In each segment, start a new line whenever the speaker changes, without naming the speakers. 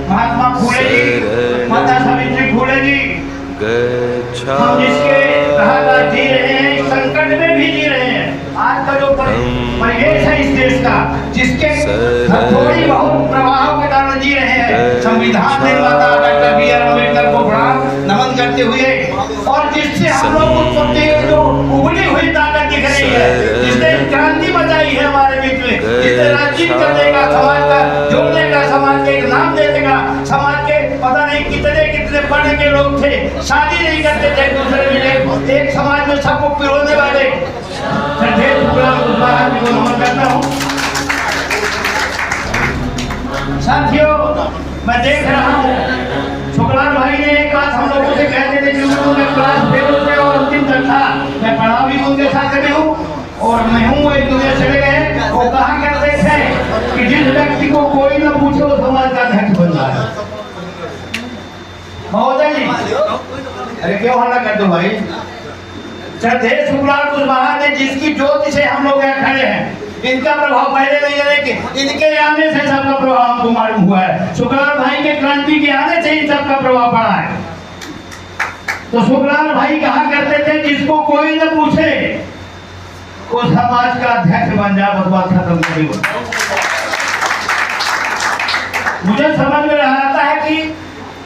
महात्मा फूले जी, माता सावित्री फूले जी, हम जिसके कहा जी रहे हैं, संकट में भी जी रहे हैं। आज का जो परिवेश है इस देश का, जिसके थोड़ी बहुत प्रभाव के कारण जी रहे हैं, संविधान निर्माता डॉक्टर बी.आर. अम्बेडकर को बड़ा नमन करते हुए, और जिससे हम लोग उत्पत्ति जो उभरी हुई ताकत दिख रही है, जिसने क्रांति मचाई है हमारे बीच में, जिसने राजनीति करने का, समाज का जोड़ने का, समाज के एक नाम देने का, समाज के पता नहीं कितने कितने पढ़े के लोग थे, शादी नहीं करते थे दूसरे मिले, एक समाज में सबको पिरोने वाले को नमन करता हूँ। साथियों, मैं देख रहा हूँ शुक्लान भाई ने एक बात हम लोगों से कहते थे, जिन्होंने क्लास फेल से और अंतिम तक था, मैं पढ़ा भी उनके साथ में हूँ और मैं हूँ, एक दुनिया चले गए। वो कहा करते थे कि जिस व्यक्ति को कोई न पूछे वो समाज का अध्यक्ष बन जाए। महोदय जी, अरे क्यों हल्ला कर दो भाई। श्रद्धेय शुक्लान कुशवाहा ने जिसकी ज्योति से हम लोग यहाँ खड़े हैं, इनका प्रभाव पहले नहीं है, लेकिन इनके आने से सबका प्रभाव हमको मालूम हुआ है। शुक्लान भाई के क्रांति के आने से ही सबका प्रभाव पड़ा है। तो शुक्लान भाई कहा करते थे, जिसको कोई न पूछे वो समाज का अध्यक्ष बन जाए, बस बात खत्म नहीं हो। मुझे समझ में आता है कि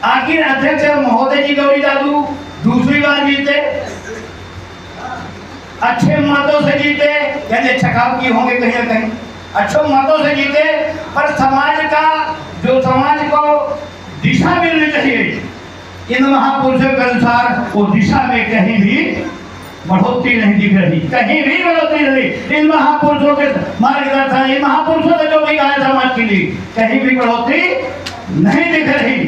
आखिर अध्यक्ष महोदय जी गौरी दादू दूसरी बार जीते, अच्छे मतों से जीते, यानी छकाव की होंगे कहीं ना कहीं, अच्छे मतों से जीते, पर समाज का जो समाज को दिशा मिलनी चाहिए, इन महापुरुषों के अनुसार वो दिशा में कहीं भी बढ़ोतरी नहीं दिख रही, कहीं भी बढ़ोतरी नहीं। इन महापुरुषों के मार्गदर्शन, इन महापुरुषों ने जो भी कहा समाज के लिए, कहीं भी बढ़ोतरी नहीं दिख रही।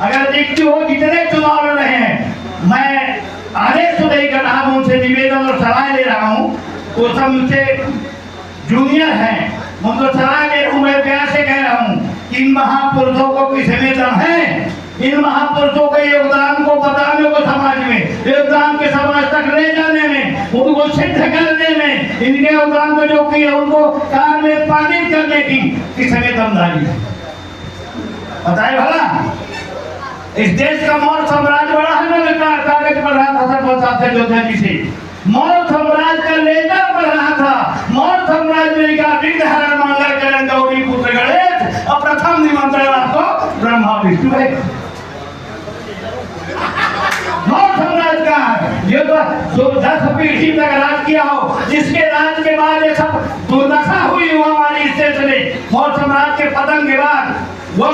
अगर देखती हो जितने चुनाव लड़ रहे हैं, मैं आदेश तो नहीं कर रहा हूं, उनसे निवेदन और सलाह ले रहा हूं, वो सब मुझसे जूनियर हैं, उनको सलाह ले रहा हूं, मैं प्यार से कह रहा हूं कि इन महापुरुषों को किस वेतन है, इन महापुरुषों के योगदान को बताने को, समाज में योगदान के समाज तक ले जाने में, उनको सिद्ध करने में, इनके योगदान को जो किया उनको कार में पानी करने की किस दमदारी है, बताए भला। इस देश का मौर्य साम्राज्य बड़ा है, मैं कागज पढ़ रहा था सरपंच योद्धा जी से, मौर्य साम्राज्य का लेकर पढ़ रहा था। मौर्य साम्राज्य में का विग्रहण मंगल करण गौरी पुत्र गणेश, और प्रथम निमंत्रण आपको ब्रह्मा विष्णु है। मौर्य साम्राज्य का ये तो 10 पीढ़ी तक राज किया हो, जिसके राज के बाद ये सब दुर्दशा हुई हमारी इस देश में, मौर्य साम्राज्य के पतन के बाद वो